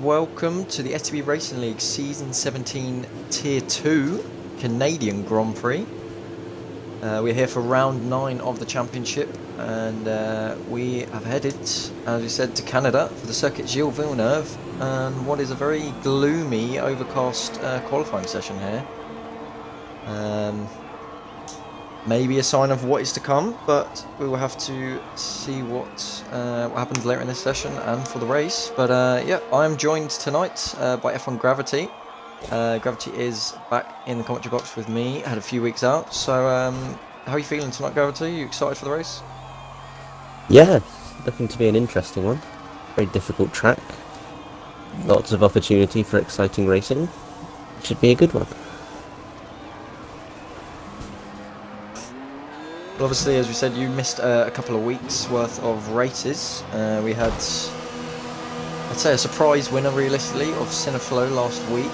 welcome to the STB Racing League Season 17 Tier 2 Canadian Grand Prix. We're here for round 9 of the championship, and we have headed, as we said, to Canada for the Circuit Gilles Villeneuve, and what is a very gloomy, overcast qualifying session here. Maybe a sign of what is to come, but we will have to see what happens later in this session and for the race. But yeah, I am joined tonight by F1 Gravity. Gravity is back in the commentary box with me. Had a few weeks out. So how are you feeling tonight, Gravity? Are you excited for the race? Yeah, looking to be an interesting one. Very difficult track. Lots of opportunity for exciting racing. Should be a good one. Well, obviously, as we said, you missed a couple of weeks worth of races. We had, I'd say, a surprise winner, realistically, of Cineflow last week.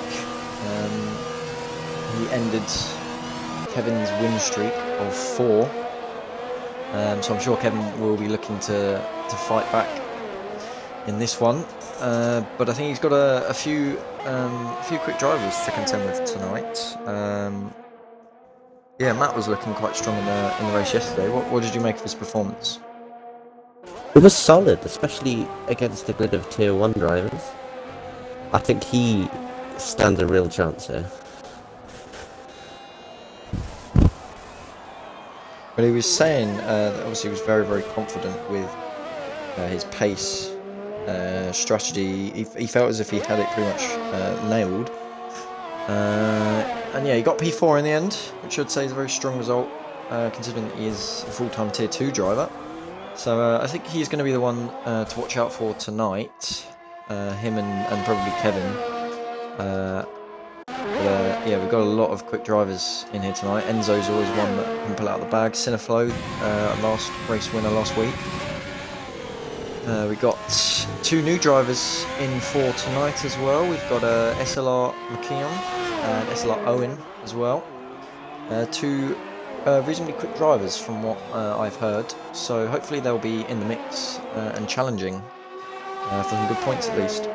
He ended Kevin's win streak of 4. So I'm sure Kevin will be looking to fight back in this one. But I think he's got a few quick drivers to contend with tonight. Yeah, Matt was looking quite strong in the race yesterday. What did you make of his performance? It was solid, especially against a grid of Tier 1 drivers. I think he stands a real chance here. But he was saying that obviously he was very, very confident with his pace strategy. He felt as if he had it pretty much nailed. And yeah, he got P4 in the end, which I'd say is a very strong result, considering that he is a full-time Tier 2 driver. So I think he's going to be the one to watch out for tonight, him and probably Kevin. Yeah, we've got a lot of quick drivers in here tonight. Enzo's always one that can pull out the bag. Cineflow, last race winner last week. We got 2 new drivers in for tonight as well. We've got SLR McKeon and SLR Owen as well. 2 reasonably quick drivers from what I've heard. So hopefully they'll be in the mix and challenging for some good points at least.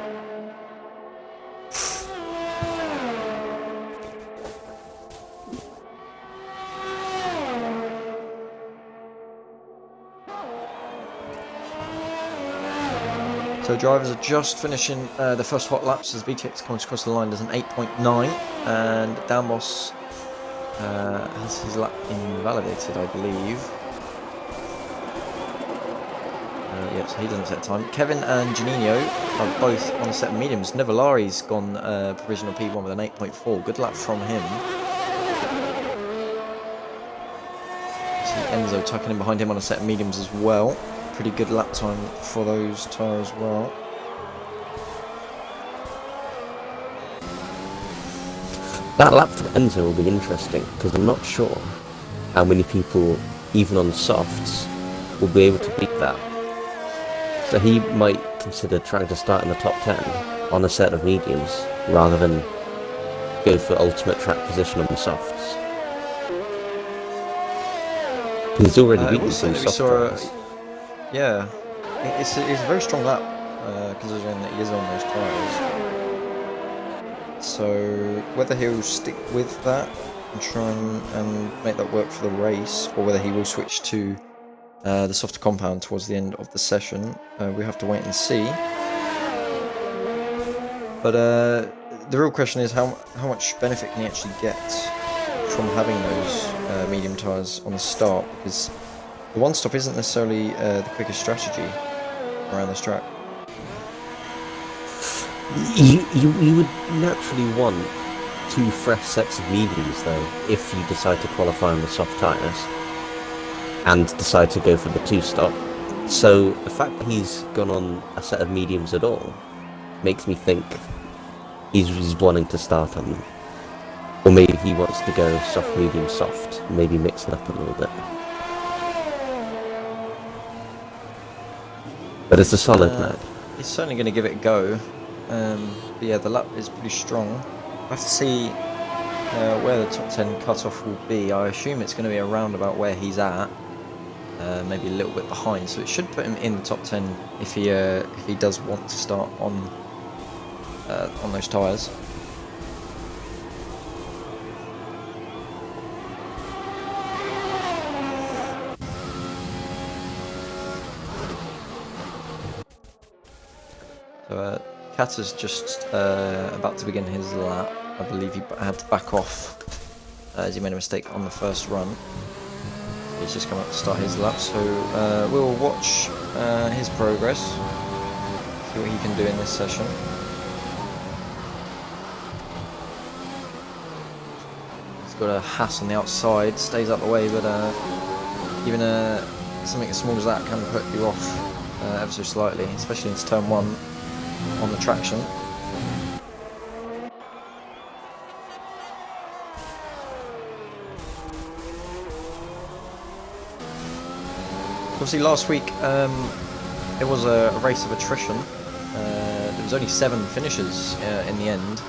So drivers are just finishing the first hot laps as BTX comes across the line. There's an 8.9, and Downboss has his lap invalidated, I believe. Yep, so he doesn't set time. Kevin and Janino are both on a set of mediums. Nevalari's gone provisional P1 with an 8.4. Good lap from him. See Enzo tucking in behind him on a set of mediums as well. Pretty good lap time for those tyres as well. That lap for Enzo will be interesting, because I'm not sure how many people, even on softs, will be able to beat that. So he might consider trying to start in the top 10 on a set of mediums, rather than go for ultimate track position on the softs. He's already beaten some soft drivers. Yeah, it's a very strong lap, considering that he is on those tyres. So whether he'll stick with that and try and make that work for the race, or whether he will switch to the softer compound towards the end of the session, we have to wait and see. But the real question is how much benefit can he actually get from having those medium tyres on the start, because the one stop isn't necessarily the quickest strategy around this track. You would naturally want 2 fresh sets of mediums though, if you decide to qualify on the soft tyres and decide to go for the 2-stop. So the fact that he's gone on a set of mediums at all makes me think he's wanting to start on them. Or maybe he wants to go soft, medium, soft, maybe mix it up a little bit. But it's a solid lap. He's certainly going to give it a go. But yeah, the lap is pretty strong. I have to see where the top 10 cutoff will be. I assume it's going to be around about where he's at. Maybe a little bit behind. So it should put him in the top 10 if he does want to start on on those tyres. So Kata's just about to begin his lap. I believe he had to back off as he made a mistake on the first run. He's just come up to start his lap, so we'll watch his progress, see what he can do in this session. He's got a Haas on the outside, stays out the way, but even something as small as that can put you off ever so slightly, especially into turn 1 on the traction. Obviously last week it was a race of attrition. There was only 7 finishers in the end,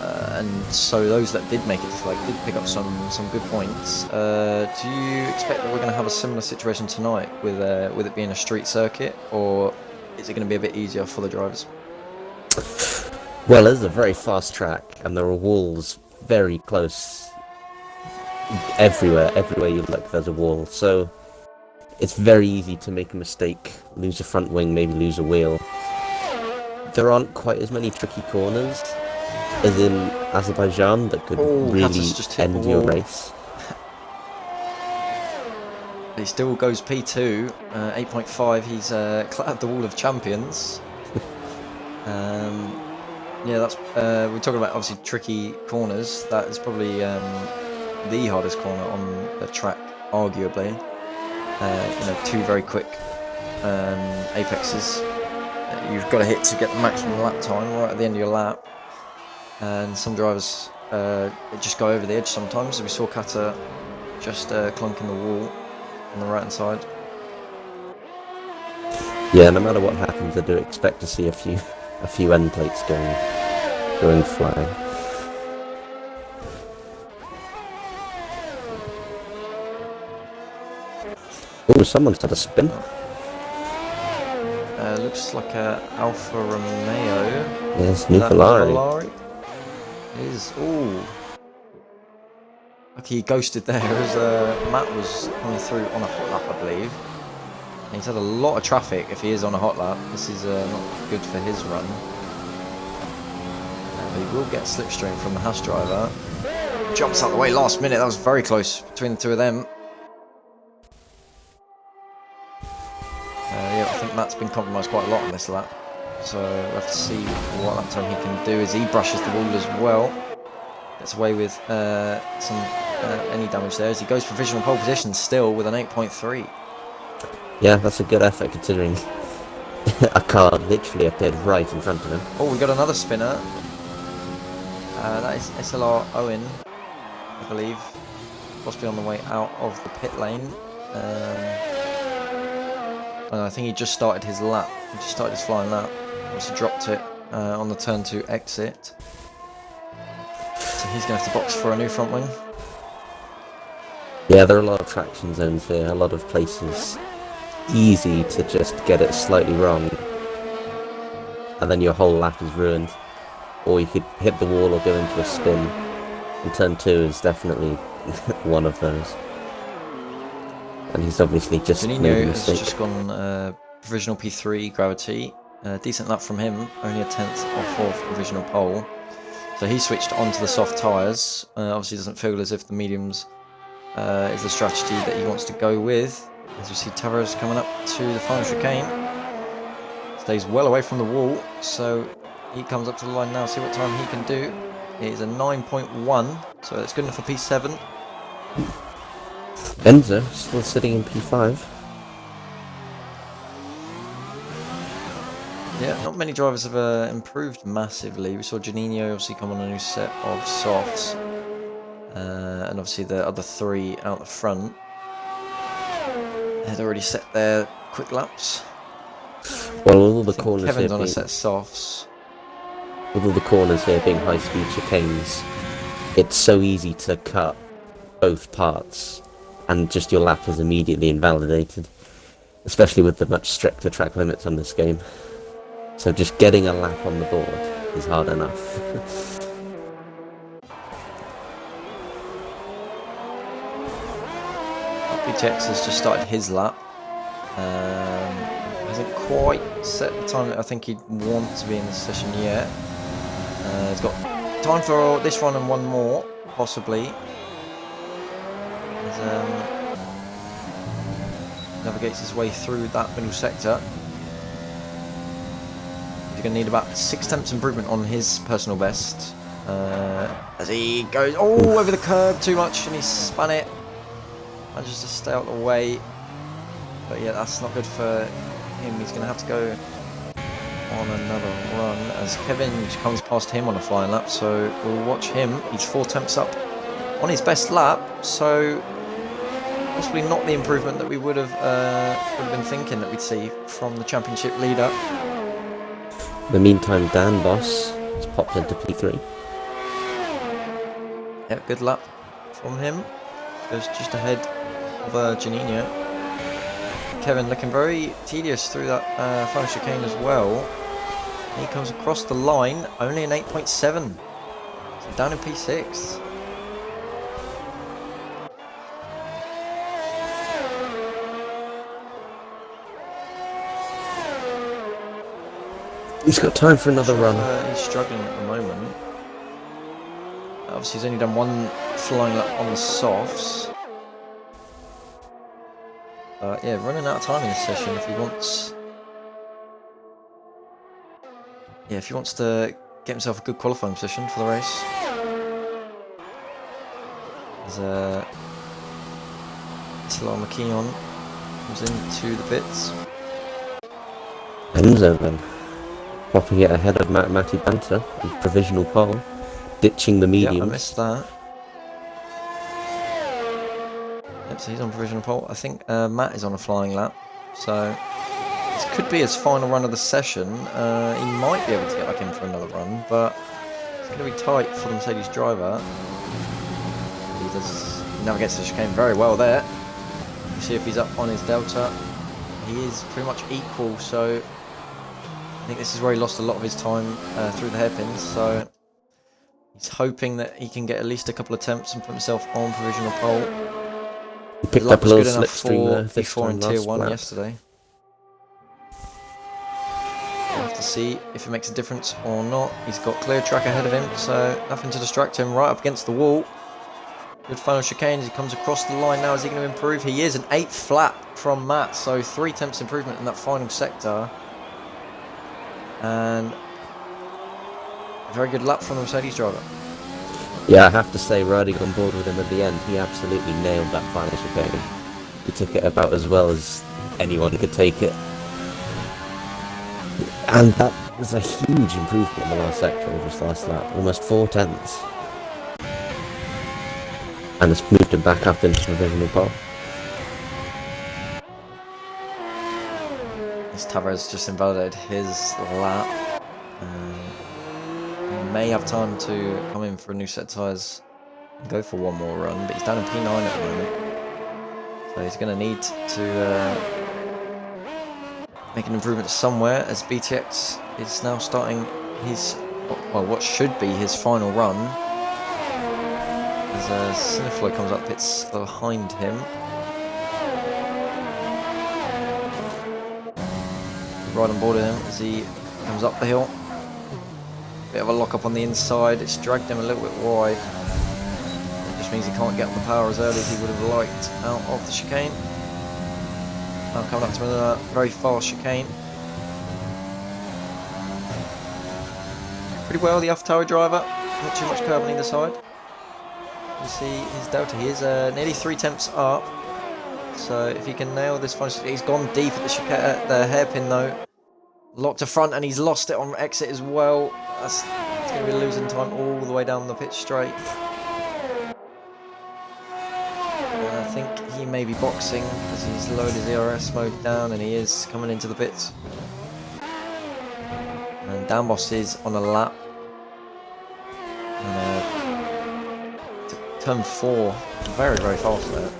and so those that did make it to flag did pick up some good points. Do you expect that we're going to have a similar situation tonight with it being a street circuit, or is it going to be a bit easier for the drivers? Well, it's a very fast track, and there are walls very close. Everywhere you look, there's a wall, so it's very easy to make a mistake, lose a front wing, maybe lose a wheel. There aren't quite as many tricky corners as in Azerbaijan that could really end your race. He still goes P2, 8.5. He's clattered the wall of champions. Yeah, that's we're talking about obviously tricky corners. That is probably the hardest corner on the track, arguably. 2 very quick apexes you've got to hit to get the maximum lap time right at the end of your lap, and some drivers just go over the edge sometimes. We saw Kata just clunking the wall on the right hand side. Yeah, no matter what happens, I do expect to see a few end plates going flying. Oh, someone's had a spin. Looks like a Alfa Romeo. Yes, Nuvolari. It is. Ooh. Okay, he ghosted there as Matt was coming through on a hot lap, I believe. And he's had a lot of traffic if he is on a hot lap. This is not good for his run. But he will get slipstream from the Haas driver. Jumps out the way last minute. That was very close between the two of them. Yeah, I think Matt's been compromised quite a lot on this lap, so we'll have to see what lap time he can do as he brushes the wall as well. Gets away with any damage there as he goes for provisional pole position still with an 8.3. Yeah, that's a good effort considering a car literally appeared right in front of him. Oh, we got another spinner. That is SLR Owen, I believe, possibly on the way out of the pit lane. I think he just started his lap. He just started his flying lap. Obviously dropped it on the turn 2 exit. So he's going to have to box for a new front wing. Yeah, there are a lot of traction zones here. A lot of places easy to just get it slightly wrong, and then your whole lap is ruined. Or you could hit the wall or go into a spin. And turn 2 is definitely one of those. And he's obviously just made a mistake. Has just gone provisional P3 gravity. Decent lap from him, only a 10th off of provisional pole. So he switched onto the soft tyres. Obviously doesn't feel as if the mediums is the strategy that he wants to go with. As you see Tavares coming up to the final chicane. Stays well away from the wall, so he comes up to the line now, see what time he can do. It is a 9.1, so that's good enough for P7. Enzo still sitting in P5. Yeah, not many drivers have improved massively. We saw Janino obviously come on a new set of softs, and obviously the other 3 out the front had already set their quick laps. Well, with all the corners Kevin's here on a being, set of softs. with all the corners here being high-speed chicanes, it's so easy to cut both parts, and just your lap is immediately invalidated, especially with the much stricter track limits on this game. So just getting a lap on the board is hard enough. BTX has just started his lap. Hasn't quite set the time that I think he'd want to be in this session yet. He's got time for this run and one more, possibly. Navigates his way through that middle sector. He's going to need about 6 tenths improvement on his personal best. As he goes over the curb too much and he spun it. Manages to stay out of the way. But yeah, that's not good for him. He's going to have to go on another run as Kevin comes past him on a flying lap. So we'll watch him. He's 4 tenths up on his best lap. So possibly not the improvement that we would have been thinking that we'd see from the championship leader. In the meantime, Dan Boss has popped into P3. Yeah, good lap from him. Goes just ahead of Janino. Kevin looking very tedious through that final chicane as well. He comes across the line, only an 8.7. So down in P6. He's got time for another run. He's struggling at the moment. Obviously he's only done one flying lap on the softs. Yeah, running out of time in this session if he wants... Yeah, if he wants to get himself a good qualifying position for the race. As Salah McKeon comes into the pits. Enzo then, popping it ahead of Matty Banter in provisional pole, ditching the mediums. Yeah, I missed that. Yep, so he's on provisional pole. I think Matt is on a flying lap, so this could be his final run of the session. He might be able to get back in for another run, but it's going to be tight for the Mercedes driver. He navigates the chicane very well there. We'll see if he's up on his delta. He is pretty much equal, so I think this is where he lost a lot of his time through the hairpins. So he's hoping that he can get at least a couple of attempts and put himself on provisional pole. He picked up a little slipstream there. Before in Tier 1 yesterday. We'll have to see if it makes a difference or not. He's got clear track ahead of him, so nothing to distract him. Right up against the wall. Good final chicane as he comes across the line now. Is he going to improve? He is. An 8th flat from Matt, so 3 tenths improvement in that final sector. And a very good lap from the Mercedes driver. Yeah, I have to say, riding on board with him at the end, he absolutely nailed that final chicane. He took it about as well as anyone could take it. And that was a huge improvement in the last sector of his last lap, almost 4 tenths. And it's moved him back up into provisional pole. As Tavares just invalidated his lap. He may have time to come in for a new set of tyres and go for one more run, but he's down in P9 at the moment. So he's going to need to make an improvement somewhere as BTX is now starting his, well, what should be his final run. As Cineflow comes up pits behind him. Right on board with him as he comes up the hill. Bit of a lock up on the inside. It's dragged him a little bit wide. It just means he can't get up the power as early as he would have liked out of the chicane. Now coming up to another very fast chicane. Pretty well, the off-tower driver. Not too much curb on either side. You see his delta. He is nearly 3 tenths up. So if he can nail this final, he's gone deep at the hairpin though. Locked to front and he's lost it on exit as well. It's going to be losing time all the way down the pitch straight. I think he may be boxing as he's lowered his ERS mode down and he is coming into the pits. And Downboss is on a lap. And, turn 4, very, very fast there.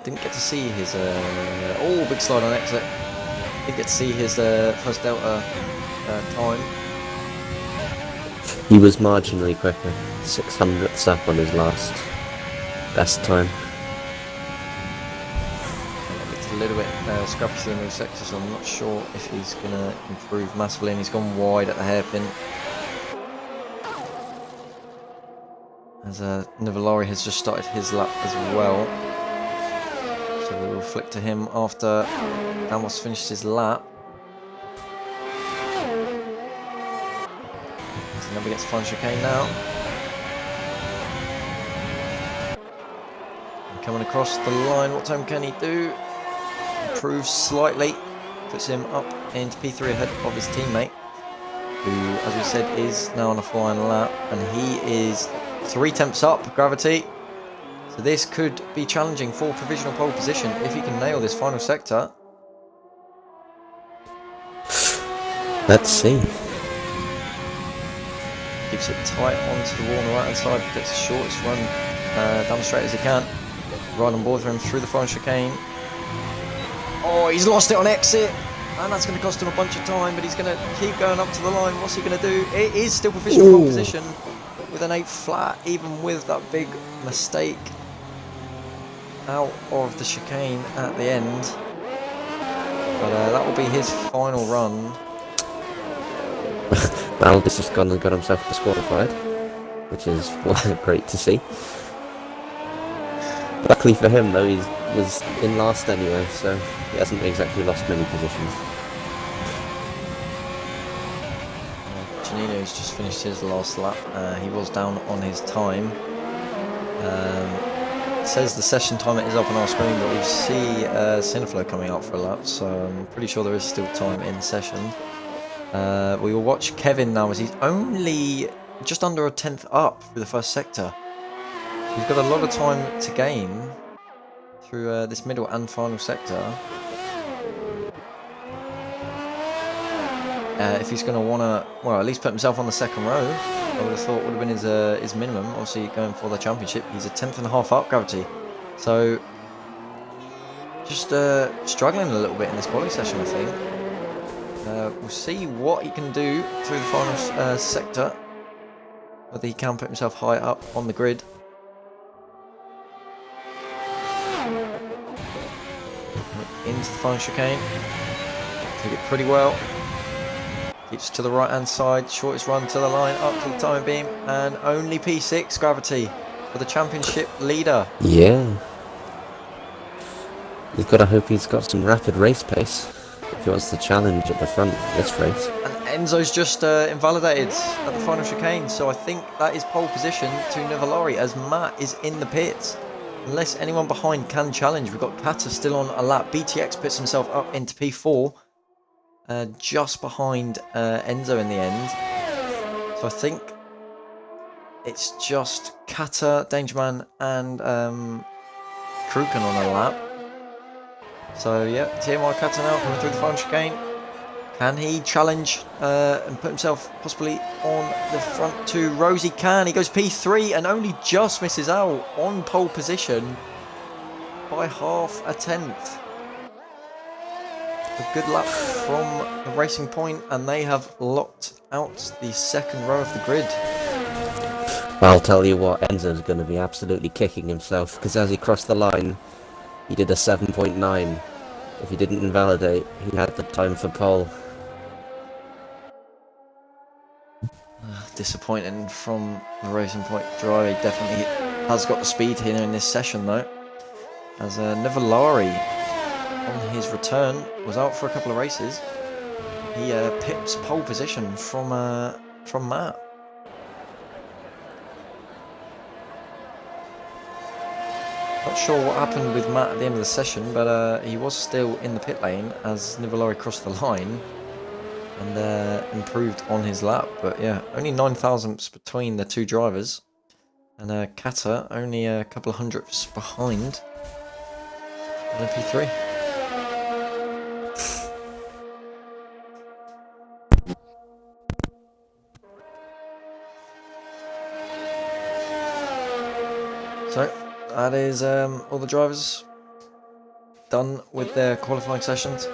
Didn't get to see his... big slide on exit. Did get to see his first Delta time. He was marginally quicker, 600ths up on his last best time. It's a little bit scrappy through the middle sector, so I'm not sure if he's going to improve massively, and he's gone wide at the hairpin. As Nivellari has just started his lap as well. So we will flick to him after Damos finished his lap. So now we get to final chicane now. And coming across the line, what time can he do? Improves slightly, puts him up into P3 ahead of his teammate, who, as we said, is now on a flying lap, and he is 3 tenths up gravity. So this could be challenging for provisional pole position if he can nail this final sector. Let's see. Keeps it tight onto the wall on the right hand side, gets the shortest run down the straight as he can. Right on board for him through the final chicane. Oh, he's lost it on exit, and that's going to cost him a bunch of time, but he's going to keep going up to the line. What's he going to do? It is still provisional pole position with an 8 flat, even with that big mistake out of the chicane at the end. But that will be his final run. Well, this has gone and got himself disqualified, which is great to see. Luckily for him, though, he was in last anyway, so he hasn't exactly lost many positions. Giannino's just finished his last lap. He was down on his time. It says the session timer is up on our screen, but we see Cineflow coming out for a lap, so I'm pretty sure there is still time in the session. We will watch Kevin now, as he's only just under a 10th up through the first sector. He's got a lot of time to gain through this middle and final sector. If he's going to want to, well, at least put himself on the second row, I would have thought would have been his minimum. Obviously, going for the championship, he's a 10th and a half up gravity. So, just struggling a little bit in this quality session, I think. We'll see what he can do through the final sector. Whether he can put himself high up on the grid. Into the final chicane. Took it pretty well. Keeps to the right hand side. Shortest run to the line, up to the timing beam. And only P6 gravity for the championship leader. Yeah. You've got to hope he's got some rapid race pace if he wants to challenge at the front this race. And Enzo's just invalidated at the final chicane, so I think that is pole position to Nivellari, as Matt is in the pits. Unless anyone behind can challenge. We've got Kata still on a lap. BTX puts himself up into P4, just behind Enzo in the end. So I think it's just Kata, Dangerman, and Kruken on a lap. So yeah, TMI Kata now coming through the final chicane. Can he challenge and put himself possibly on the front two rows? He can. He goes P3 and only just misses out on pole position by half a tenth. A good lap from the Racing Point, and they have locked out the second row of the grid. I'll tell you what, Enzo's going to be absolutely kicking himself, because as he crossed the line, he did a 7.9. If he didn't invalidate, he had the time for pole. Disappointing from the Racing Point driver. He definitely has got the speed here in this session, though. As Nivellari, on his return, was out for a couple of races. He pips pole position from Matt. Not sure what happened with Matt at the end of the session, but he was still in the pit lane as Nivellari crossed the line and improved on his lap. But yeah, only 9 thousandths between the two drivers, and Kata only a couple of hundredths behind P3. So that is all the drivers done with their qualifying sessions.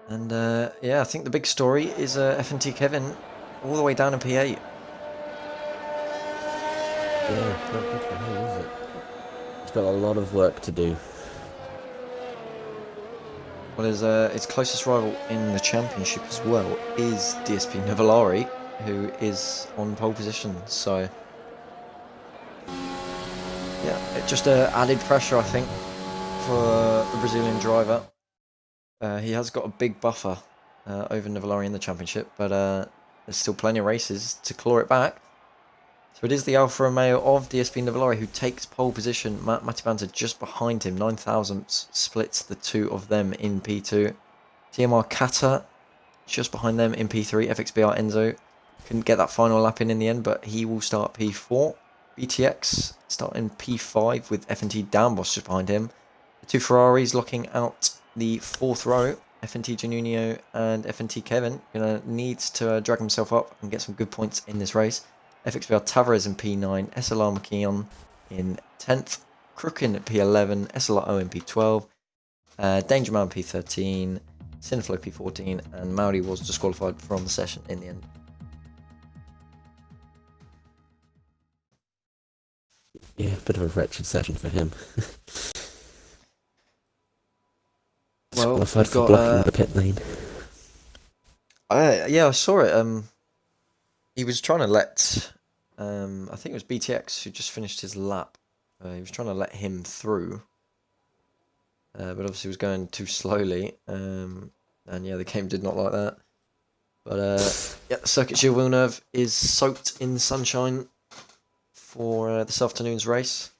And yeah, I think the big story is FNT Kevin all the way down in P8. Yeah, not good for him, is it? He's got a lot of work to do. Well, his closest rival in the championship as well is DSP Nuvolari, who is on pole position. So yeah, it just added pressure, I think, for the Brazilian driver. He has got a big buffer over Nuvolari in the championship, but there's still plenty of races to claw it back. So it is the Alfa Romeo of DSP Nuvolari who takes pole position. Matti Banter just behind him. 9 thousandths splits the two of them in P2. TMR Kata just behind them in P3. FXBR Enzo couldn't get that final lap in the end, but he will start P4. BTX starting P5 with FNT Downboss just behind him. The two Ferraris locking out the fourth row. FNT Janunio and FNT Kevin gonna need to drag himself up and get some good points in this race. FXBR Tavares in P9, SLR McKeon in 10th, Crook in P11, SLR in P12, Danger Man P13, Cineflow P14, and Mauri was disqualified from the session in the end. Yeah, bit of a wretched session for him. Well, Disqualified for blocking the pit lane. Yeah, I saw it. He was trying to let, I think it was BTX who just finished his lap. He was trying to let him through, but obviously was going too slowly. And yeah, the game did not like that. But yeah, Circuit Gilles Villeneuve is soaked in sunshine for this afternoon's race.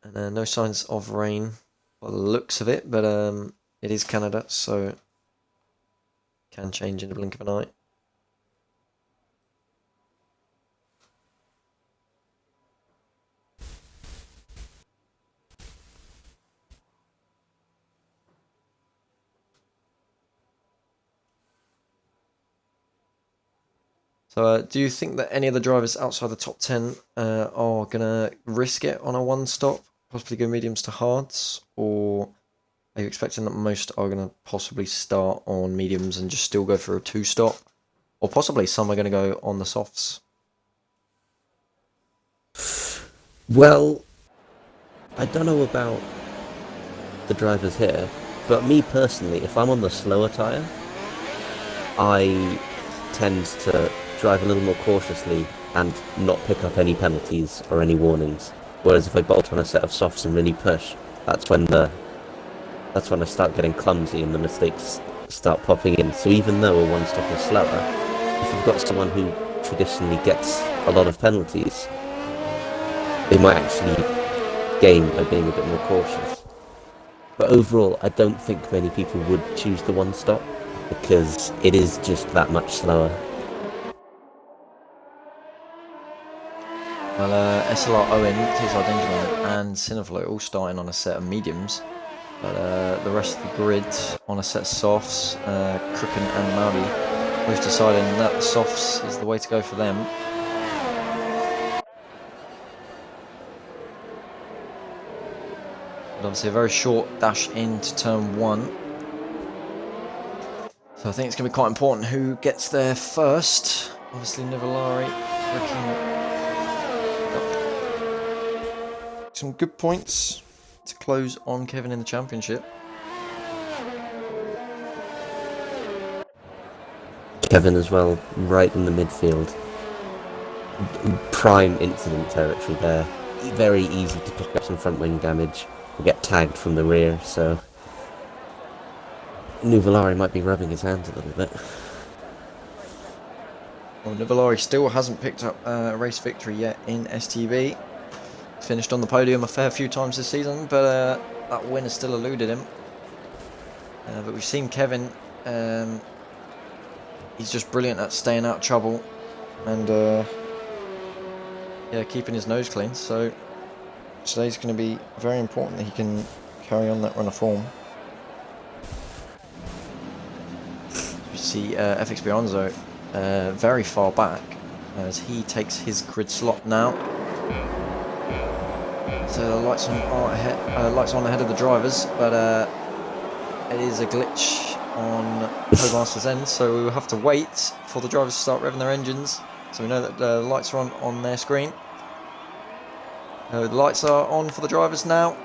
And no signs of rain by the looks of it, but it is Canada, so can change in the blink of an eye. So do you think that any of the drivers outside the top 10 are going to risk it on a one stop, possibly go mediums to hards, or are you expecting that most are going to possibly start on mediums and just still go for a two stop, or possibly some are going to go on the softs? Well, I don't know about the drivers here, but me personally, if I'm on the slower tyre, I tend to drive a little more cautiously and not pick up any penalties or any warnings. Whereas if I bolt on a set of softs and really push, that's when I start getting clumsy and the mistakes start popping in. So even though a one stop is slower, if you've got someone who traditionally gets a lot of penalties, they might actually gain by being a bit more cautious. But overall, I don't think many people would choose the one stop because it is just that much slower. Well, SLR Owen, TSR Dangerman, and Cineflow all starting on a set of mediums, but the rest of the grid on a set of softs. Crooken and Mauri both deciding that the softs is the way to go for them. But obviously a very short dash into turn 1. So I think it's going to be quite important who gets there first. Obviously Nuvolari looking some good points to close on Kevin in the championship. Kevin as well, right in the midfield. Prime incident territory there. Very easy to pick up some front wing damage or get tagged from the rear, so Nuvolari might be rubbing his hands a little bit. Well, Nuvolari still hasn't picked up a race victory yet in STB. Finished on the podium a fair few times this season, but that win has still eluded him. But we've seen Kevin, he's just brilliant at staying out of trouble and yeah, keeping his nose clean. So today's going to be very important that he can carry on that run of form. You see FX Bionzo very far back as he takes his grid slot now. So the lights on ahead of the drivers, but it is a glitch on Codemaster's end, so we will have to wait for the drivers to start revving their engines. So we know that the lights are on their screen. The lights are on for the drivers now.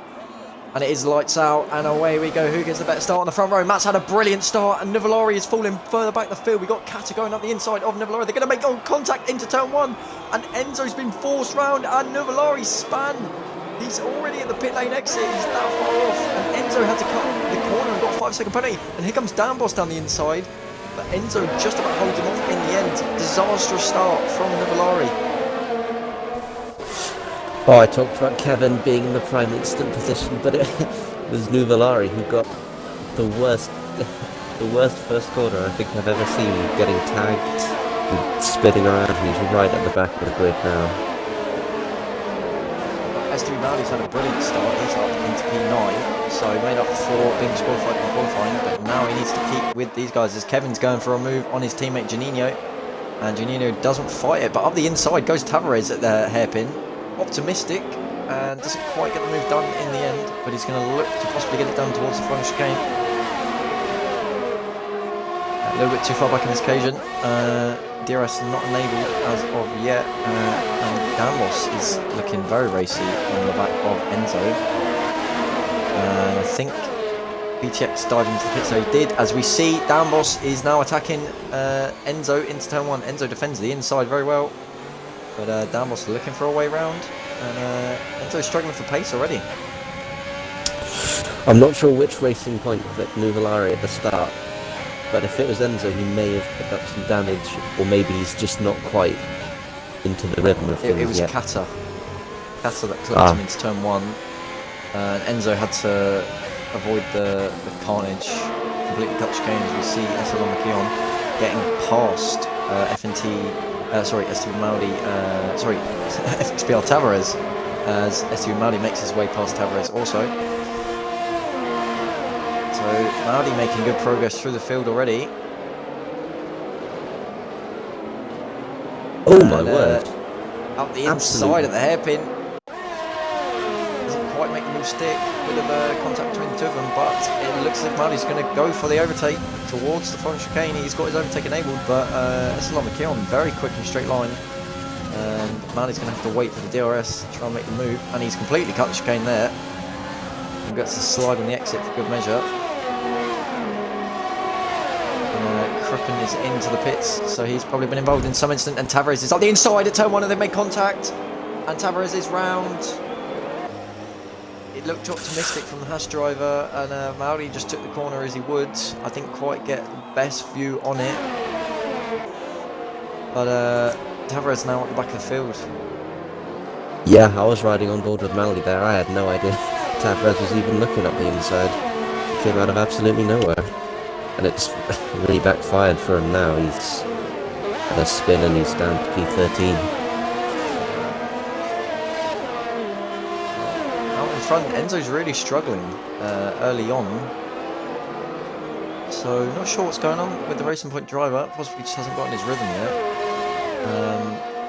And it is lights out, and away we go. Who gets the better start on the front row? Matt's had a brilliant start, and Nuvolari is falling further back the field. We got Kata going up the inside of Nuvolari. They're going to make contact into turn one, and Enzo's been forced round, and Nuvolari's span. He's already at the pit lane exit. He's that far off, and Enzo had to cut the corner and got a 5-second penalty. And here comes Dan Boss down the inside, but Enzo just about holds him off in the end. Disastrous start from Nuvolari. Oh, I talked about Kevin being in the prime instant position, but it was Nuvolari who got the worst first corner I think I've ever seen, getting tagged and spinning around. He's right at the back of the grid now. STB Valley's had a brilliant start. He's up into P9, so he made up for being disqualified in qualifying, but now he needs to keep with these guys as Kevin's going for a move on his teammate Janino, and Janino doesn't fight it, but up the inside goes Tavares at the hairpin. Optimistic, and doesn't quite get the move done in the end, but he's going to look to possibly get it done towards the front chicane. A little bit too far back on this occasion. DRS not enabled as of yet, and Damos is looking very racy on the back of Enzo. And I think BTX dived into the pit, so he did. As we see, Damos is now attacking Enzo into turn one. Enzo defends the inside very well, but Damos looking for a way round, and Enzo's struggling for pace already. I'm not sure which racing point that Nuvolari at the start, but if it was Enzo, he may have picked up some damage, or maybe he's just not quite into the rhythm of things It was yet. Kata that clipped him into turn one, and Enzo had to avoid the carnage, completely cut chicane, as we see STB getting past STB Maudi, XPR Tavares, as STB Maudi makes his way past Tavares also. So Maudi making good progress through the field already. Oh my word. Up the inside at the hairpin. Doesn't quite make the move stick. Bit of contact between the two of them, but it looks as if Maudi's going to go for the overtake towards the front chicane. He's got his overtake enabled, but STB very quick and straight line. And Maudi's going to have to wait for the DRS to try and make the move, and he's completely cut the chicane there. And gets to slide on the exit for good measure. Crippen is into the pits, so he's probably been involved in some incident, and Tavares is on the inside at turn one, and they've made contact, and Tavares is round. It looked optimistic from the Haas driver, and Mauri just took the corner as he would. I didn't quite get the best view on it, but Tavares now at the back of the field. Yeah, I was riding on board with Maudi there. I had no idea Tavares was even looking up the inside. He came out of absolutely nowhere. And it's really backfired for him now. He's had a spin and he's down to P13. Out in front, Enzo's really struggling early on. So not sure what's going on with the Racing Point driver. Possibly just hasn't gotten his rhythm yet.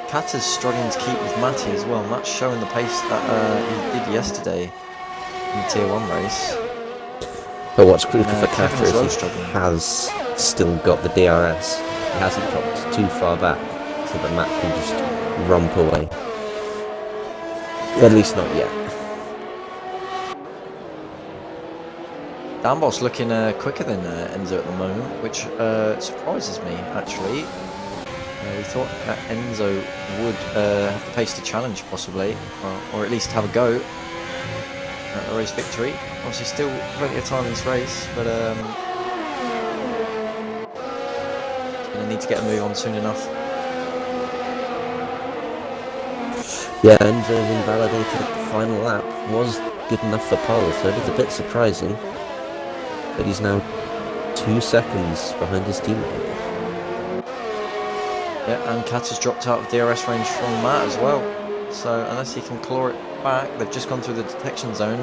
Kata's struggling to keep with Matty as well. Matt's showing the pace that he did yesterday in the Tier 1 race. But what's crucial for Kata is he struggling. has still got the DRS. He hasn't dropped too far back, so that Matt can just romp away. At least not yet. Dambos looking quicker than Enzo at the moment, which surprises me actually. We thought that Enzo would have the pace to challenge possibly, or at least have a go at a race victory. Obviously still plenty of time in this race, but going to need to get a move on soon enough. Yeah, Enzo's invalidated at the final lap. Was good enough for pole, so it is a bit surprising. But he's now 2 seconds behind his teammate. Yeah, and Kat has dropped out of DRS range from Matt as well. So unless he can claw it back, they've just gone through the detection zone,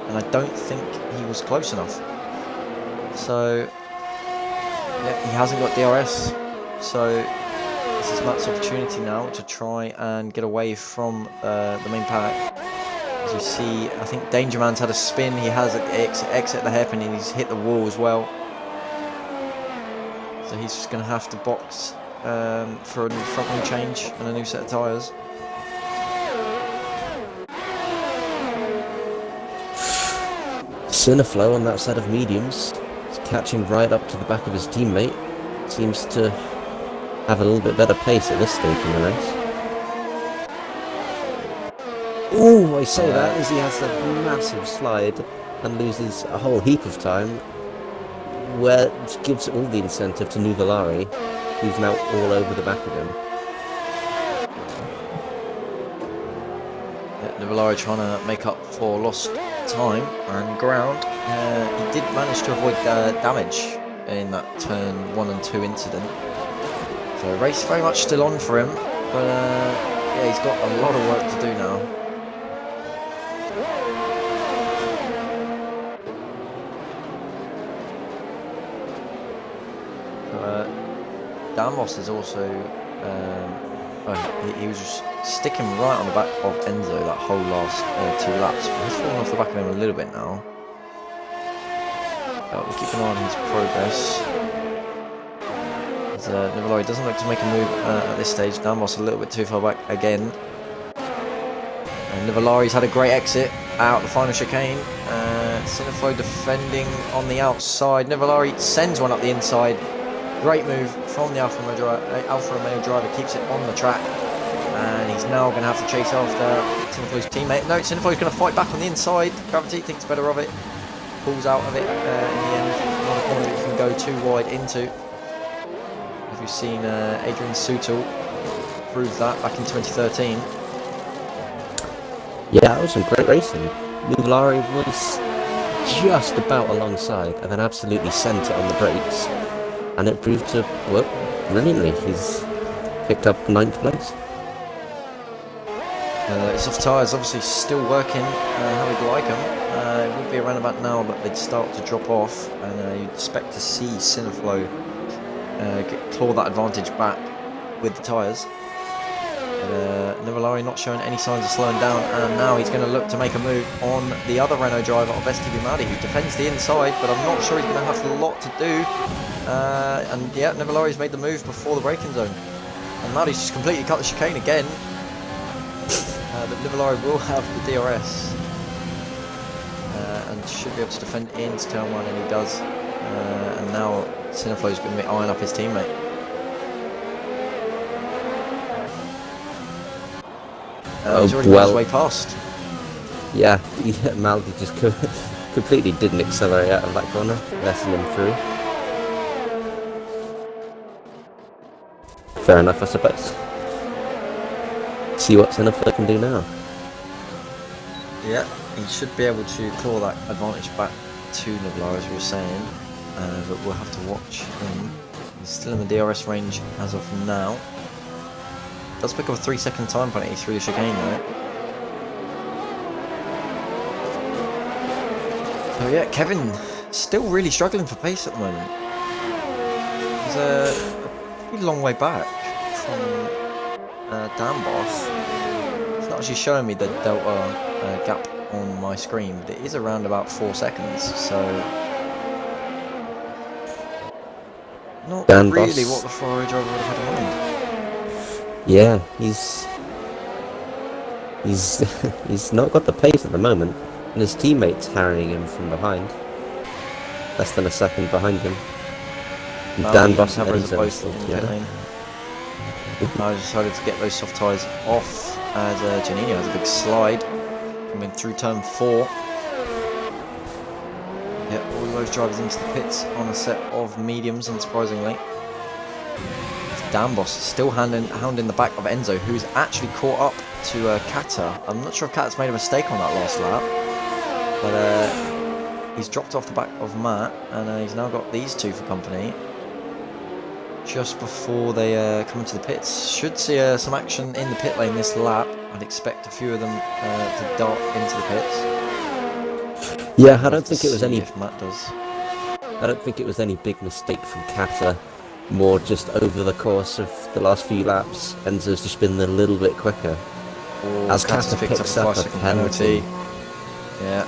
and I don't think he was close enough. So yeah, he hasn't got DRS. So this is Matt's opportunity now to try and get away from the main pack. As you see, I think Danger Man's had a spin. He has an exit the hairpin and he's hit the wall as well. So he's just going to have to box for a new front wing change and a new set of tyres. Cineflow on that set of mediums is catching right up to the back of his teammate. Seems to have a little bit better pace at this stage in the race. Oh, I say that as he has a massive slide and loses a whole heap of time, where it gives all the incentive to Nuvolari, who's now all over the back of him. Yeah, Nuvolari trying to make up for lost time and ground. He did manage to avoid damage in that turn 1 and 2 incident. So race very much still on for him, but yeah, he's got a lot of work to do now. Damos is also, he was just sticking right on the back of Enzo that whole last 2 laps. He's fallen off the back of him a little bit now. We'll keep an eye on his progress. Nuvolari doesn't look to make a move at this stage. Damos a little bit too far back again. And Nuvolari's had a great exit out the final chicane. Cineflow defending on the outside. Nuvolari sends one up the inside. Great move from the Alfa Romeo driver, keeps it on the track, and he's now going to have to chase after Cineflow's teammate. No, Cineflow's going to fight back on the inside. Gravity thinks better of it, pulls out of it in the end. Not a corner that you can go too wide into. As we've seen Adrian Sutil prove that back in 2013. Yeah, that was some great racing. Nuvolari was just about alongside and then absolutely sent it on the brakes. And it proved to work brilliantly. He's picked up 9th place. His soft tyres obviously still working how we'd like them. It would be around about now that they'd start to drop off, and you'd expect to see Cineflow claw that advantage back with the tyres. Nuvolari not showing any signs of slowing down, and now he's going to look to make a move on the other Renault driver of STB Madi, who defends the inside, but I'm not sure he's going to have a lot to do. And yeah, Nuvolari's made the move before the braking zone, and Madi's just completely cut the chicane again. But Nuvolari will have the DRS and should be able to defend into turn 1, and he does. And now Cineflow's going to be eyeing up his teammate. He's already made his way past. Yeah, Maldi just completely didn't accelerate out of that corner, letting him through. Fair enough, I suppose. See what Cineflow can do now. Yeah, he should be able to claw that advantage back to Nuvolari, as we were saying, but we'll have to watch him. He's still in the DRS range as of now. Does pick up a 3-second time penalty through the chicane though. So yeah, Kevin still really struggling for pace at the moment. He's a pretty long way back from Dan Boss. It's not actually showing me the delta gap on my screen, but it is around about 4 seconds, so not Dan really Boss. what the Ferrari driver would have had in mind. Yeah, he's not got the pace at the moment, and his teammate's harrying him from behind. Less than a second behind him. And Dan Boss and both Enzo in the together. pit lane. I decided to get those soft tyres off as Janino has a big slide coming through turn 4. Yeah, all those drivers into the pits on a set of mediums, unsurprisingly. Dan Boss still hounding the back of Enzo, who's actually caught up to Kata. I'm not sure if Kata's made a mistake on that last lap, but he's dropped off the back of Matt, and he's now got these two for company. Just before they come into the pits, should see some action in the pit lane this lap. I'd expect a few of them to dart into the pits. Yeah, I don't think it was any. If Matt does. I don't think it was any big mistake from Kata. More just over the course of the last few laps, Enzo's just been a little bit quicker. or As Kata's Kata picked up a picks up a 5-second penalty. penalty. Yeah.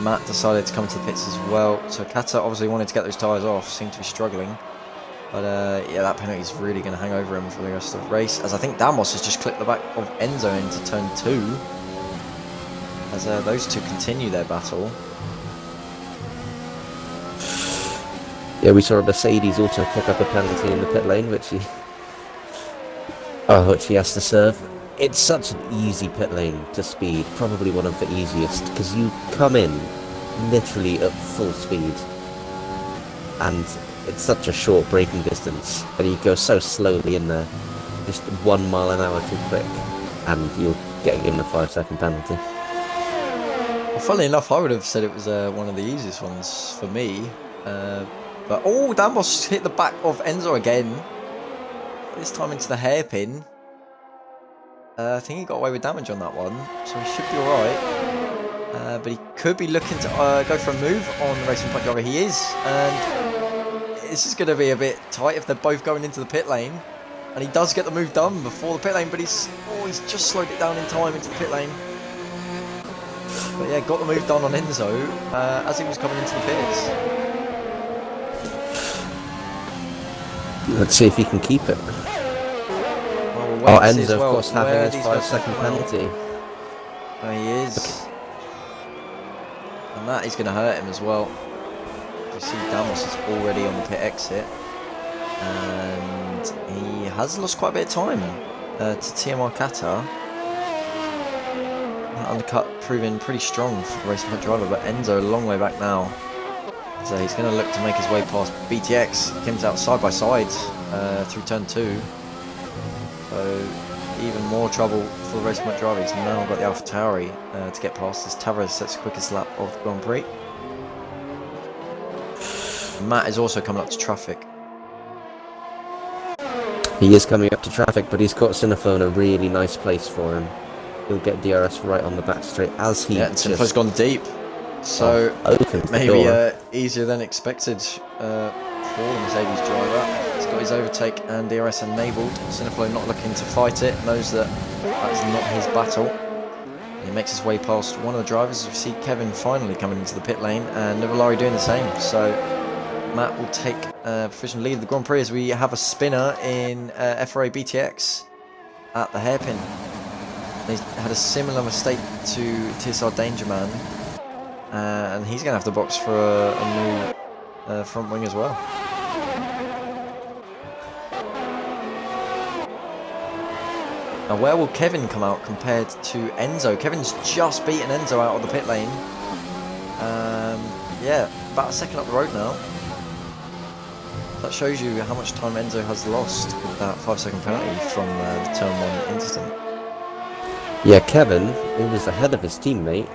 Matt decided to come to the pits as well. So Kata obviously wanted to get those tyres off, seemed to be struggling. But yeah, that penalty is really going to hang over him for the rest of the race. As I think Damos has just clipped the back of Enzo into turn 2. As those two continue their battle. Yeah, we saw a Mercedes also pick up a penalty in the pit lane, which he has to serve. It's such an easy pit lane to speed, probably one of the easiest, because you come in literally at full speed, and it's such a short braking distance, and you go so slowly in there, just 1 mile an hour too quick, and you'll get given a 5-second penalty. Well, funnily enough, I would have said it was one of the easiest ones for me. But oh, Damos hit the back of Enzo again. This time into the hairpin. I think he got away with damage on that one, so he should be alright. But he could be looking to go for a move on the Racing Point driver. He is, and this is going to be a bit tight if they're both going into the pit lane. And he does get the move done before the pit lane, but he's just slowed it down in time into the pit lane. But yeah, got the move done on Enzo as he was coming into the pits. Let's see if he can keep it. Well, Enzo, of course, having his 5-second penalty. He is. And that is going to hurt him as well. You see Damos is already on the pit exit. And he has lost quite a bit of time to TMR Kata. That undercut proving pretty strong for the Racing Point driver, but Enzo a long way back now. So he's going to look to make his way past BTX. He comes out side by side through turn 2. So even more trouble for the Racing Point driver. He's now got the AlphaTauri to get past as Tavares sets the quickest lap of the Grand Prix. Matt is also coming up to traffic. He is coming up to traffic, but he's got Sinifo in a really nice place for him. He'll get DRS right on the back straight as he Sinifo's gone deep. So maybe easier than expected for the Mercedes driver. He's got his overtake and DRS enabled. Sinifo not looking to fight it, knows that that's not his battle. He makes his way past one of the drivers. We see Kevin finally coming into the pit lane and Nuvolari doing the same. So Matt will take provisional lead of the Grand Prix as we have a spinner in FRA BTX at the hairpin. They had a similar mistake to TSR Danger Man, and he's going to have to box for a new front wing as well. Now, where will Kevin come out compared to Enzo? Kevin's just beaten Enzo out of the pit lane. Yeah, about a second up the road now. That shows you how much time Enzo has lost with that 5-second penalty from the turn 1 incident. Yeah, Kevin, he was ahead of his teammate.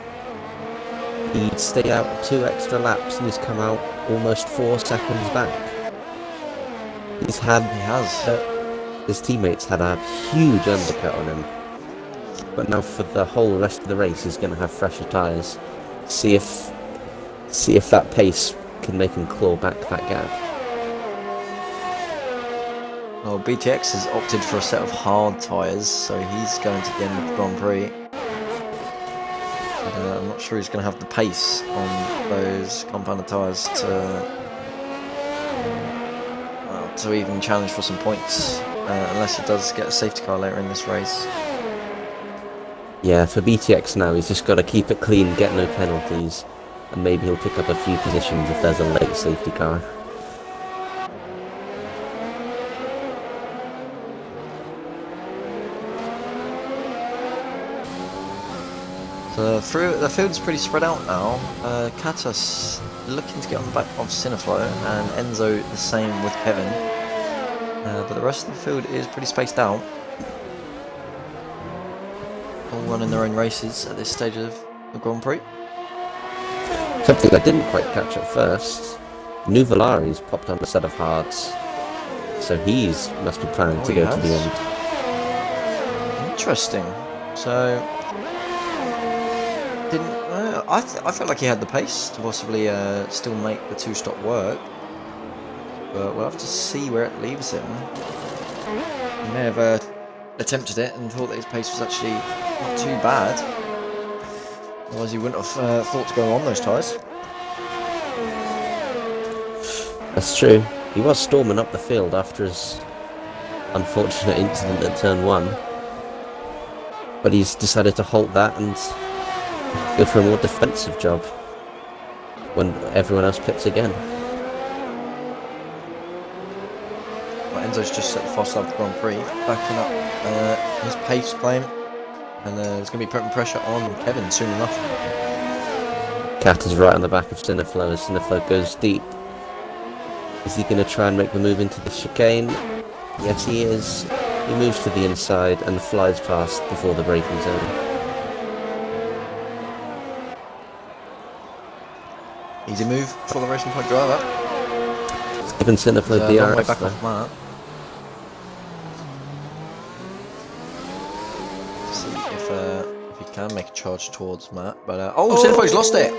He'd stayed out 2 extra laps and he's come out almost 4 seconds back. He has. His teammates had a huge undercut on him. But now for the whole rest of the race, he's going to have fresher tyres. See if that pace can make him claw back that gap. Well, BTX has opted for a set of hard tyres, so he's going to the end of the Grand Prix. I'm not sure he's going to have the pace on those compounded tyres to even challenge for some points, unless he does get a safety car later in this race. Yeah, for BTX now, he's just got to keep it clean, get no penalties, and maybe he'll pick up a few positions if there's a late safety car. The field's pretty spread out now. Kata's looking to get on the back of Sinifo, and Enzo the same with Kevin. But the rest of the field is pretty spaced out. All running their own races at this stage of the Grand Prix. Something I didn't quite catch at first. Nuvolari's popped on a set of hards, so he's must be planning to go to the end. Interesting. So. I felt like he had the pace to possibly still make the 2-stop work, but we'll have to see where it leaves him. He may have attempted it and thought that his pace was actually not too bad. Otherwise he wouldn't have thought to go on those tyres. That's true. He was storming up the field after his unfortunate incident at turn 1. But he's decided to halt that and go for a more defensive job when everyone else pits again. Well, Enzo's just set the fast lap of the Grand Prix, backing up his pace claim, and there's going to be putting pressure on Kevin soon enough. Cat is right on the back of Cineflow as Cineflow goes deep. Is he going to try and make the move into the chicane? Yes, he is. He moves to the inside and flies past before the braking zone. Easy move for the Racing Point driver. Given Cineflow Long way DRS back though. off Matt. See if he can make a charge towards Matt, but oh, Cineflow's lost it.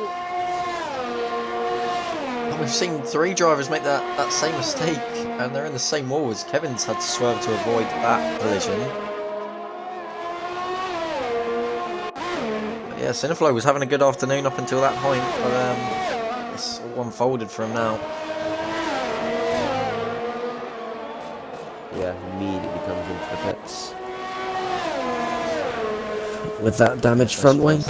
We've seen 3 drivers make that same mistake, and they're in the same wall as Kevin's had to swerve to avoid that collision. But yeah, Cineflow was having a good afternoon up until that point, but it's all unfolded for him now. Yeah, immediately comes into the pits. With that damaged front wing.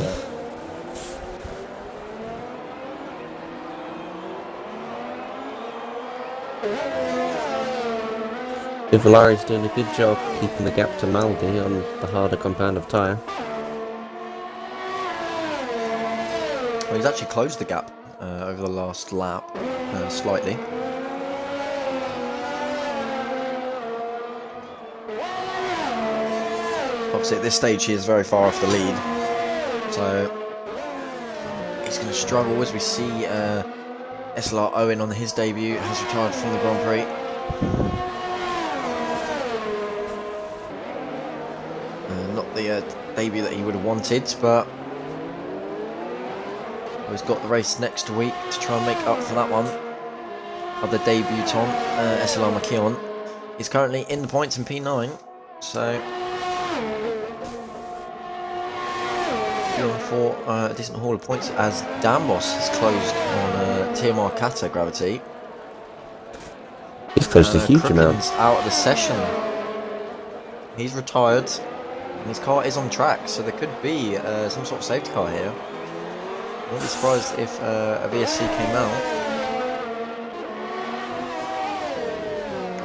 Villari's doing a good job keeping the gap to Maldi on the harder compound of tyre. Well, he's actually closed the gap over the last lap, slightly. Obviously at this stage he is very far off the lead, so he's going to struggle as we see SLR Owen on his debut has retired from the Grand Prix. Not the debut that he would have wanted, but he's got the race next week to try and make up for that one. Other debutant, SLR McKeown, is currently in the points in P9, so for a decent haul of points as Dambos has closed on TMR Kata Gravity. He's closed a huge amount. Out of the session. He's retired. And his car is on track, so there could be some sort of safety car here. I wouldn't be surprised if a VSC came out.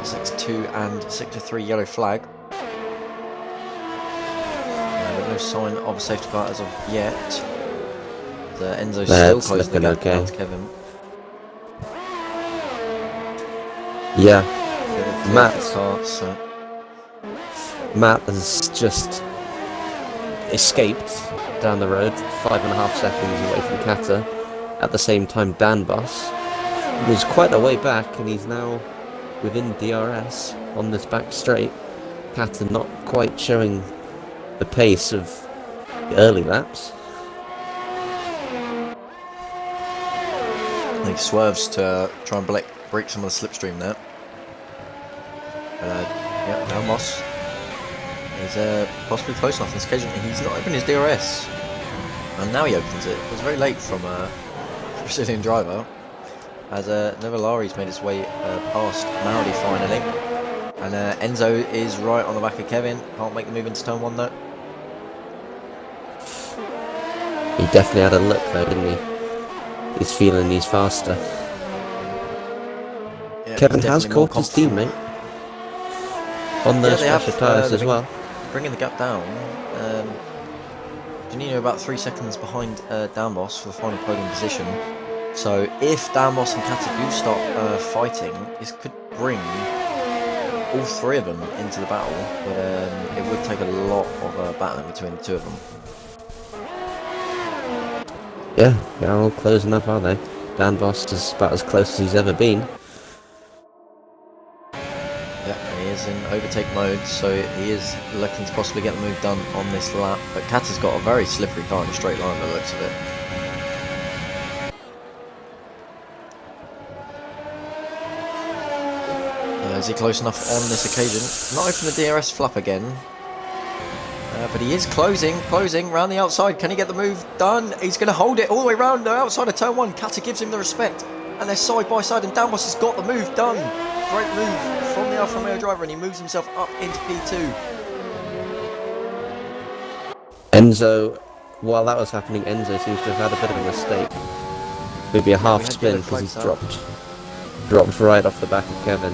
6-2 and 6-3 yellow flag. No sign of a safety car as of yet. Enzo's still closing the gap down to Kevin. Yeah, Matt has just escaped down the road 5.5 seconds away from Kata. At the same time, Dan Boss was quite a way back and he's now within DRS on this back straight. Kata not quite showing the pace of the early laps. He swerves to try and break some of the slipstream there. Yeah, now Moss is possibly close enough on this occasion. He's not opened his DRS, and now he opens it. It was very late from a Brazilian driver, as Nevillari's made his way past Maudi finally, and Enzo is right on the back of Kevin. Can't make the move into turn 1 though. He definitely had a look though, didn't he? He's feeling he's faster. Yeah, Kevin has caught his teammate on those special tyres as well. Bringing the gap down. Janino about 3 seconds behind Dambos for the final podium position. So if Dambos and Kata do stop fighting, this could bring all 3 of them into the battle. But it would take a lot of battling between the 2 of them. Yeah, they're all closing up, are they? Dan Voss is about as close as he's ever been. Yeah, and he is in overtake mode, so he is looking to possibly get the move done on this lap. But Kata's got a very slippery car in a straight line by the looks of it. Is he close enough on this occasion? Not open the DRS flap again. But he is closing round the outside. Can he get the move done? He's going to hold it all the way round the outside of turn 1. Kata gives him the respect. And they're side by side, and Dambos has got the move done. Great move from the Alfa Romeo driver, and he moves himself up into P2. Enzo, while that was happening, Enzo seems to have had a bit of a mistake. Maybe a half spin because he's dropped right off the back of Kevin.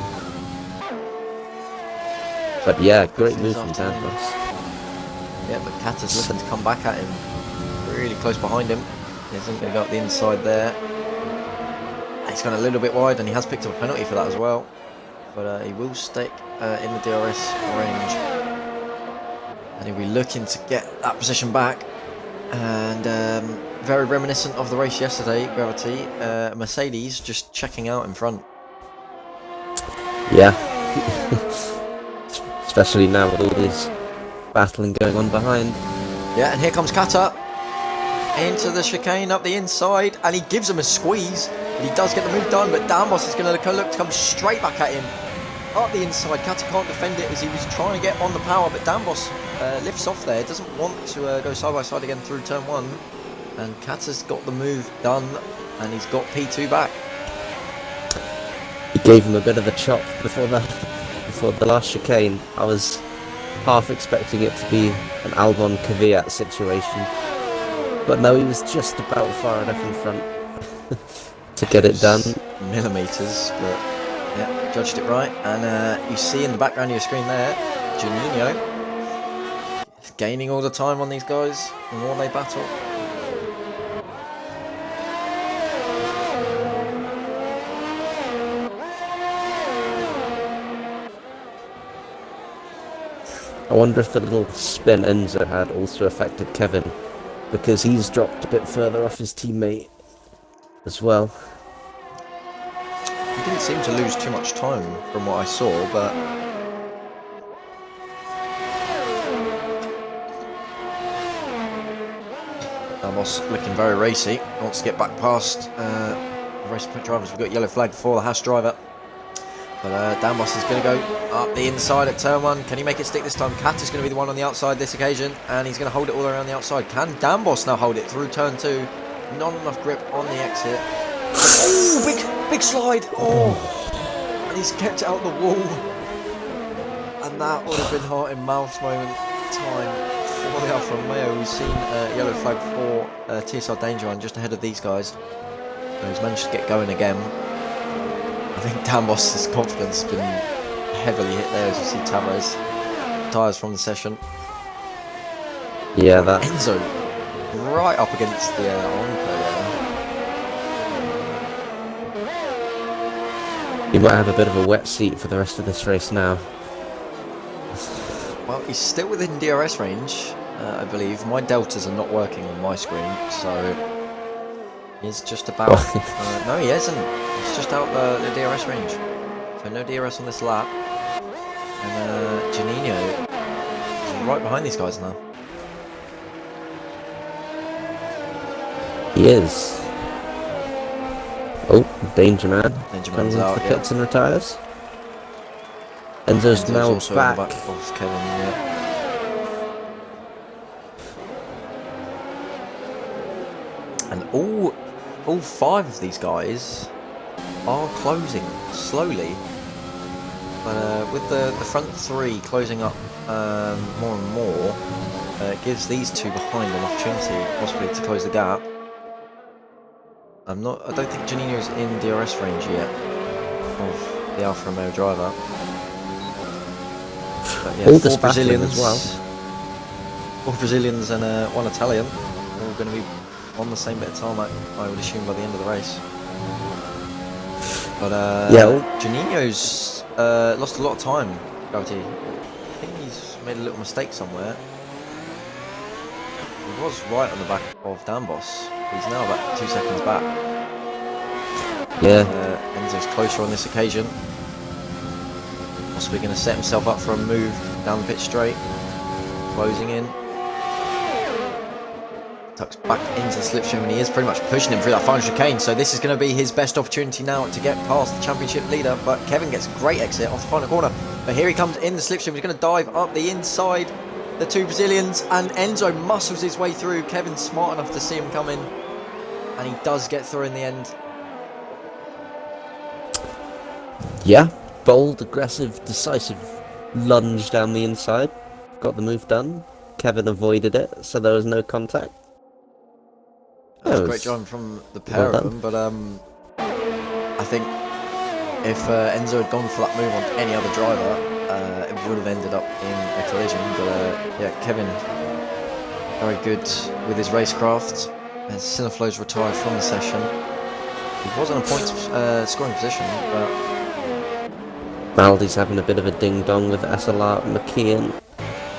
But yeah, great move from Dambos. Yeah, but Kata's looking to come back at him. Really close behind him. He isn't going to go up the inside there. He's gone a little bit wide, and he has picked up a penalty for that as well. But he will stick in the DRS range. And he'll be looking to get that position back. And very reminiscent of the race yesterday, Gravity. Mercedes just checking out in front. Yeah. Especially now with all this battling going on behind. Yeah, and here comes Kata. Into the chicane up the inside, and he gives him a squeeze. But he does get the move done, but Dambos is going to look to come straight back at him. Up the inside, Kata can't defend it as he was trying to get on the power, but Dambos lifts off there, doesn't want to go side by side again through turn 1. And Kata's got the move done, and he's got P2 back. He gave him a bit of a chop before the last chicane. I was half expecting it to be an Albon Kvyat situation. But no, he was just about far enough in front to get it done. Millimetres, but yeah, judged it right. And you see in the background of your screen there, Juninho gaining all the time on these guys the more they battle. I wonder if the little spin Enzo had also affected Kevin, because he's dropped a bit further off his teammate as well. He didn't seem to lose too much time from what I saw, but Dambos looking very racy. Wants to get back past the race point drivers. We've got yellow flag for the Haas driver. But Dambos is going to go up the inside at turn 1. Can he make it stick this time? Kata's going to be the one on the outside this occasion, and he's going to hold it all around the outside. Can Dambos now hold it through turn 2? Not enough grip on the exit. Oh, big slide. Oh, and he's kept it out the wall. And that would have been heart in mouth moment time for the Alfa Romeo. We've seen a yellow flag for TSR Danger One just ahead of these guys. And he's managed to get going again. I think Dambos' confidence has been heavily hit there, as you see Tavares tyres from the session. Yeah, that Enzo right up against the Onco there. he might have a bit of a wet seat for the rest of this race now. Well, he's still within DRS range, I believe. My deltas are not working on my screen, so he's just about... no, he isn't. He's just out the DRS range. So no DRS on this lap. And Juninho is right behind these guys now. He is. Oh, Danger Man. Danger Comes Man's into out, the pits and retires. Enzo's now also back. on the back of Kevin, yeah. And all 5 of these guys are closing slowly. But with the front 3 closing up more and more, it gives these 2 behind an opportunity possibly to close the gap. I don't think Juninho's in DRS range yet of the Alfa Romeo driver. But yeah, All 4 this Brazilians as well. 4 Brazilians and 1 Italian. All going to be on the same bit of tarmac, I would assume, by the end of the race. But Juninho's lost a lot of time, Gravity. I think he's made a little mistake somewhere. He was right on the back of Dambos. He's now about 2 seconds back. Yeah. Enzo's closer on this occasion. Possibly going to set himself up for a move down the pit straight. Closing in. Tucks back into the slipstream, and he is pretty much pushing him through that final chicane. So this is going to be his best opportunity now to get past the championship leader. But Kevin gets a great exit off the final corner. But here he comes in the slipstream. He's going to dive up the inside. the two Brazilians, and Enzo muscles his way through. Kevin's smart enough to see him coming, and he does get through in the end. Yeah, bold, aggressive, decisive lunge down the inside. Got the move done. Kevin avoided it, so there was no contact. That was a great driving from the pair of them, but I think if Enzo had gone for that move on any other driver, it would have ended up in a collision. But yeah, Kevin, very good with his racecraft. As Cineflow's retired from the session, he was in a point scoring position, but Maldi's having a bit of a ding-dong with SLR McKeon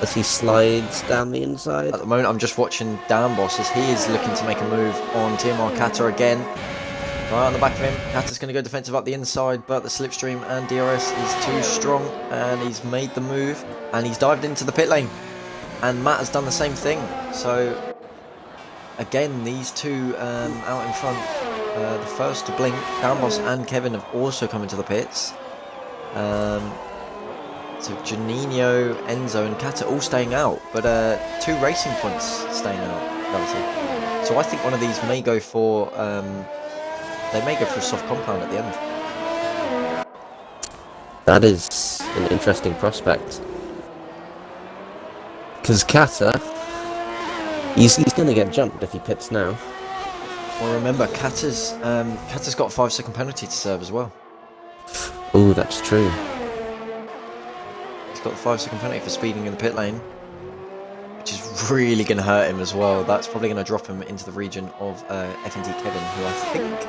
as he slides down the inside. At the moment, I'm just watching Dan Boss as he is looking to make a move on TMR Kata again. Right on the back of him, Kata's going to go defensive up the inside, but the slipstream and DRS is too strong, and he's made the move, and he's dived into the pit lane. And Matt has done the same thing. So, again, these two out in front, the first to blink, Dan Boss and Kevin have also come into the pits. So Janino, Enzo and Kata all staying out, but 2 racing points staying out, Gravity. So I think one of these may go for, they may go for a soft compound at the end. That is an interesting prospect. Because Kata, he's going to get jumped if he pits now. Well, remember, Kata's got a 5-second penalty to serve as well. Oh, that's true. He's got the 5-second penalty for speeding in the pit lane, which is really going to hurt him as well. That's probably going to drop him into the region of F&D Kevin, who I think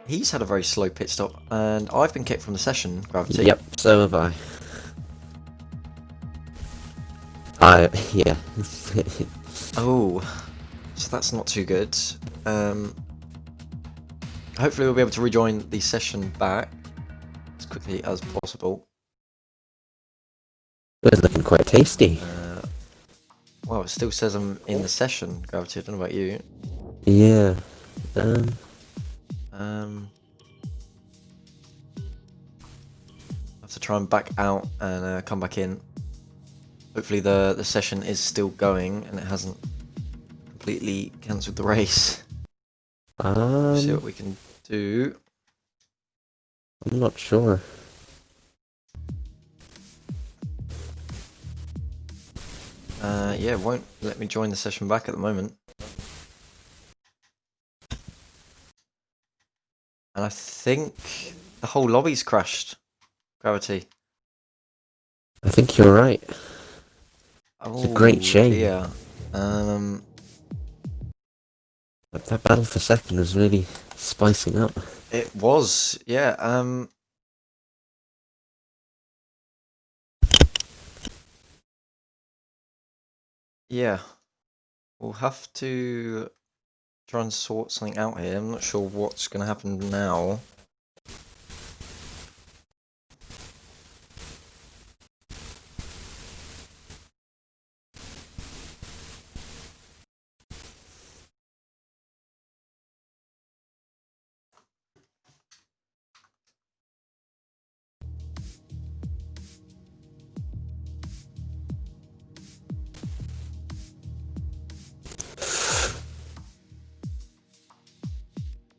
he's had a very slow pit stop, and I've been kicked from the session, Gravity. Yep, so have I. Yeah. Oh, so that's not too good. Hopefully we'll be able to rejoin the session back as quickly as possible. It's looking quite tasty. Well, it still says I'm in the session, Gravity. I don't know about you. Yeah. I have to try and back out and come back in. Hopefully the session is still going and it hasn't completely cancelled the race. See what we can do. I'm not sure. Yeah, it won't let me join the session back at the moment. And I think the whole lobby's crashed, Gravity. I think you're right. It's a great shame. Yeah. That battle for second was really spicing up. It was, yeah. Yeah. We'll have to try and sort something out here. I'm not sure what's going to happen now.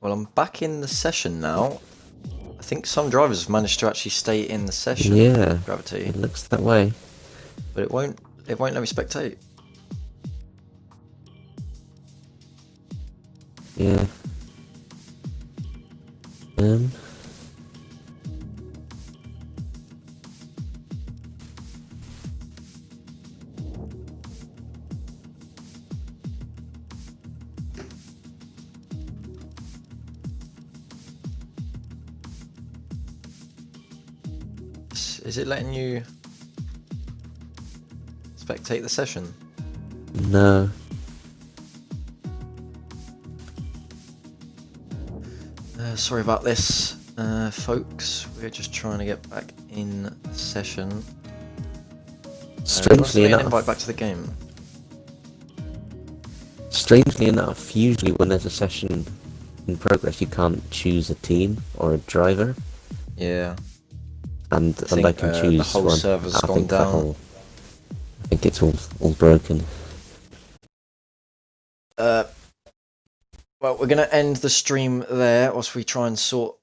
Well, I'm back in the session now. I think some drivers have managed to actually stay in the session. Yeah, Gravity. it looks that way. But it won't let me spectate. Yeah. Is it letting you spectate the session? No. Sorry about this, folks. We're just trying to get back in session. Strangely an enough. invite back to the game. Strangely enough, usually when there's a session in progress, you can't choose a team or a driver. Yeah. And I can choose the whole one. server's I gone think down. I think it's all broken. Well, we're going to end the stream there whilst we try and sort